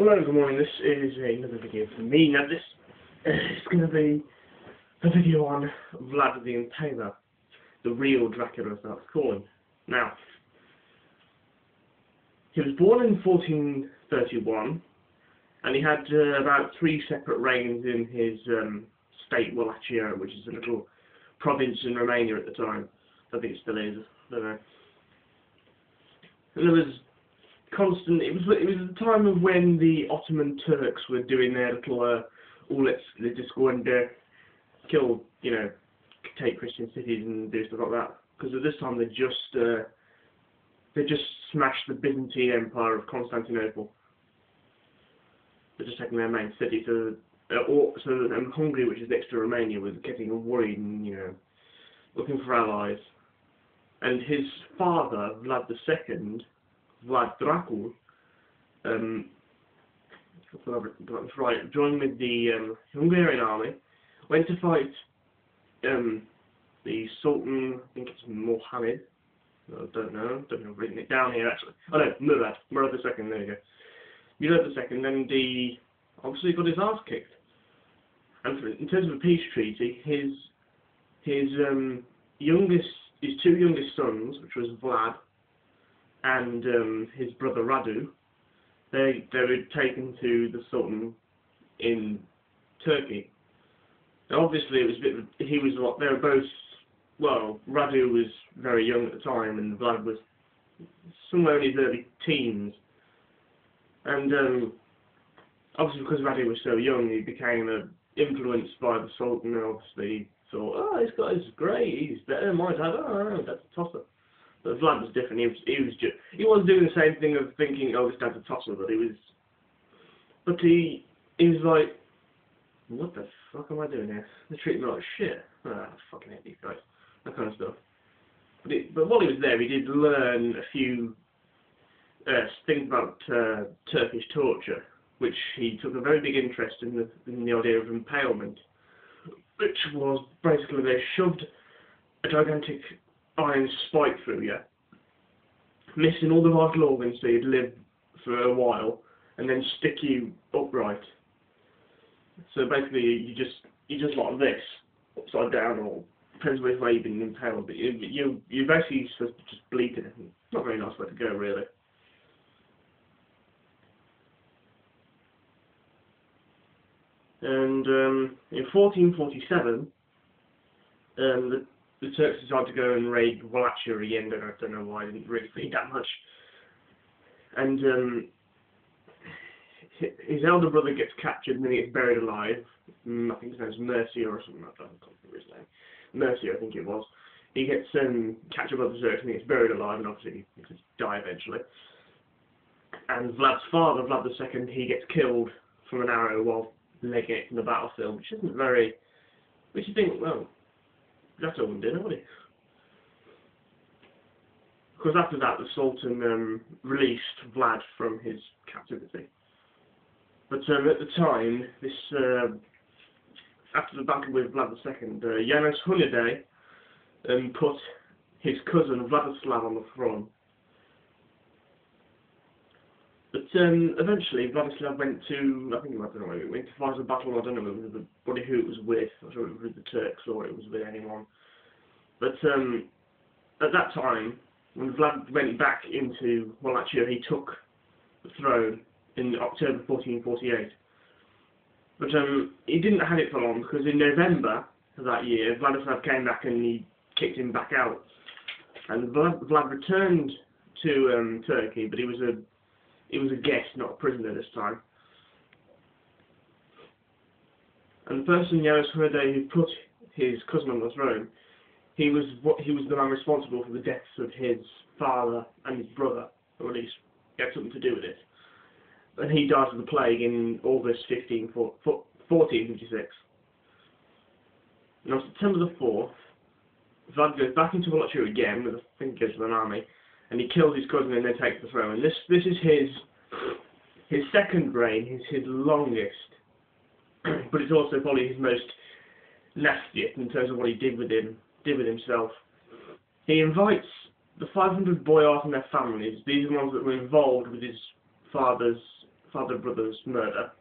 Hello, good morning. This is another video for me. Now this is going to be a video on Vlad the Impaler, the real Dracula as that's called. Now, he was born in 1431 and he had about 3 separate reigns in his state Wallachia, which is a little province in Romania at the time. I think it still is. I don't know. And there was constant. It was the time of when the Ottoman Turks were doing their little let's just go and kill, take Christian cities and do stuff like that. Because at this time they just smashed the Byzantine Empire of Constantinople. They're just taking their main city. So Hungary, which is next to Romania, was getting worried and looking for allies. And his father, Vlad II, Vlad Dracula, joined with the Hungarian army, went to fight the Sultan, I think it's Mohammed, I don't know, I've written it down here actually. Oh no, Murad II, there you go. Murad II, then obviously got his ass kicked. And in terms of a peace treaty, his two youngest sons, which was Vlad and his brother Radu, they were taken to the Sultan in Turkey. Now obviously it was they were both, well, Radu was very young at the time and Vlad was somewhere in his early teens. And obviously because Radu was so young, he became influenced by the Sultan and obviously thought, oh, this guy's great, he's better than my dad, oh, that's a tosser. But Vlad was different. He was doing the same thing of thinking, oh, this dad's a tosser, but he was like, what the fuck am I doing here? They treat me like shit. I fucking hate these guys. That kind of stuff. But while he was there, he did learn a few things about Turkish torture, which he took a very big interest in the idea of impalement, which was basically they shoved a gigantic iron spike through you, missing all the vital organs so you'd live for a while, and then stick you upright. So basically you just like this, upside down, or depends which way you've been impaled, but you're basically supposed to just bleed to death. Not a very nice way to go, really. And in 1447, the Turks decided to go and raid Wallachia again. I don't know why, I didn't really feed that much. And his elder brother gets captured and then he gets buried alive. I think his name's Mercia or something like that. I can't remember his name. Mercia, I think it was. He gets captured by the Turks and he gets buried alive, and obviously he gets to die eventually. And Vlad's father, Vlad II, he gets killed from an arrow while legging it from the battlefield, which isn't very... Which you think, well, that's all dinner, would it? Because after that, the Sultan released Vlad from his captivity. But at the time, after the battle with Vlad II, Janos Hunide put his cousin Vladislav on the throne. But eventually, Vladislav went to, I don't know, he went to fight a battle, I don't know who it was with, I'm sure it was with the Turks or it was with anyone. But at that time, when Vlad went back into Wallachia, he took the throne in October 1448. But he didn't have it for long, because in November of that year, Vladislav came back and he kicked him back out. And Vlad returned to Turkey, but he was a guest, not a prisoner this time. And the person, Janos Hunide, who put his cousin on the throne, he was the man responsible for the deaths of his father and his brother, or at least he had something to do with it. And he died of the plague in August 1456. And on September the 4th, Vlad goes back into Wallachia again, with, I think he goes with an army, and he kills his cousin and then takes the throne. And this is his second reign, his longest, but it's also probably his most nastiest in terms of what he did with himself. He invites the 500 boyars and their families. These are the ones that were involved with his father's father-brother's murder,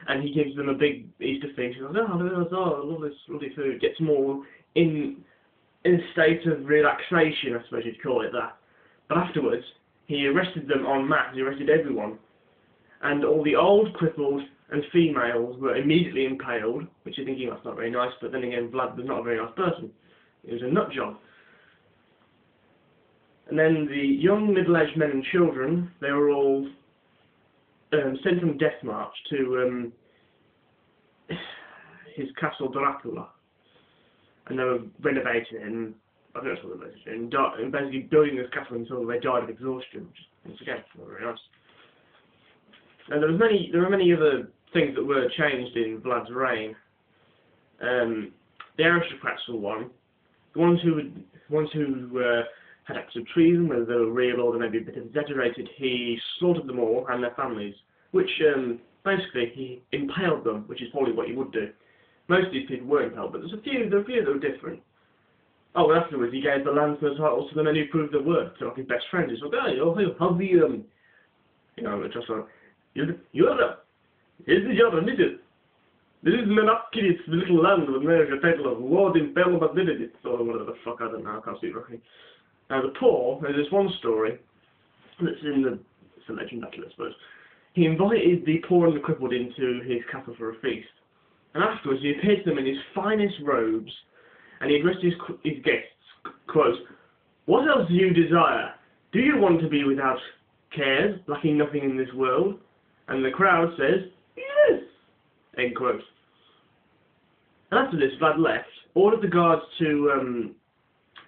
and he gives them a big Easter feast. He goes, oh, I love this lovely food. Gets them all in a state of relaxation, I suppose you'd call it that. But afterwards, he arrested them en masse. He arrested everyone. And all the old, crippled, and females were immediately impaled, which you're thinking, that's not very nice, but then again, Vlad was not a very nice person. He was a nut job. And then the young, middle-aged men and children, they were all sent on death march to his castle Dracula. And they were renovating it, and I think that's what they were doing, and basically building this castle until they died of exhaustion, which is, again, not very nice. And there were many other things that were changed in Vlad's reign. The aristocrats were one. The ones who had acts of treason, whether they were real or they may be a bit exaggerated, he slaughtered them all and their families, which basically he impaled them, which is probably what you would do. Most of these people were impaled, but there were a few that were different. Oh, and afterwards he gave the lands and the titles to the men who proved their worth, to like his best friends. He's like, hey, how's the just like, here's the job, this is Menakidis, the little land of America, title of Lord Impaler Badididit, or whatever the fuck, I don't know, I can't see it right. Now the poor, there's this one story, that's it's a legend, I suppose. He invited the poor and the crippled into his castle for a feast, and afterwards he appeared to them in his finest robes, and he addressed his guests, quote, what else do you desire? Do you want to be without cares, lacking nothing in this world? And the crowd says, yes! End quote. And after this, Vlad left, ordered the guards to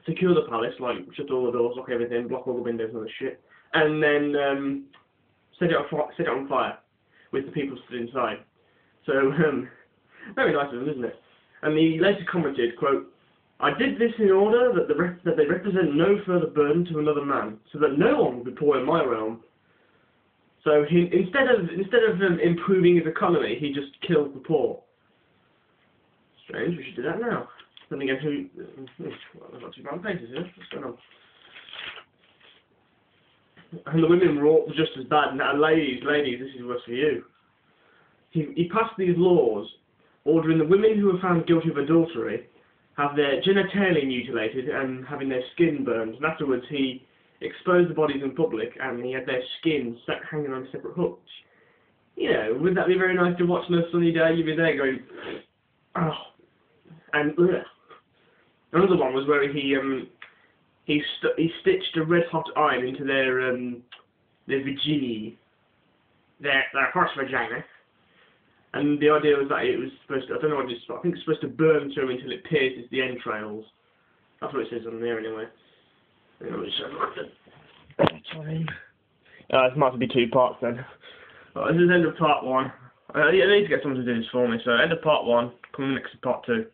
secure the palace, like shut all the doors, lock everything, block all the windows and all the shit, and then set it on fire with the people stood inside. So, very nice of them, isn't it? And he later commented, quote, I did this in order that they represent no further burden to another man, so that no one will be poor in my realm. So he, instead of improving his economy, he just kills the poor. Strange, we should do that now. Then again, well, there's not too bad pages here. What's going on? And the women were all just as bad. Now, ladies, this is worse for you. He passed these laws, ordering the women who were found guilty of adultery have their genitalia mutilated and having their skin burned. And afterwards, he exposed the bodies in public, and he had their skin hanging on separate hooks. You know, wouldn't that be very nice to watch on a sunny day? You'd be there going, oh, and ugh. Another one was where he stitched a red hot iron into their vagina, their horse vagina, and the idea was that it was supposed to, I don't know what it is, but I think it's supposed to burn through him until it pierces the entrails. That's what it says on there anyway. This might be 2 parts then. Well, this is the end of part 1. I need to get someone to do this for me, so end of part 1, coming next to part 2.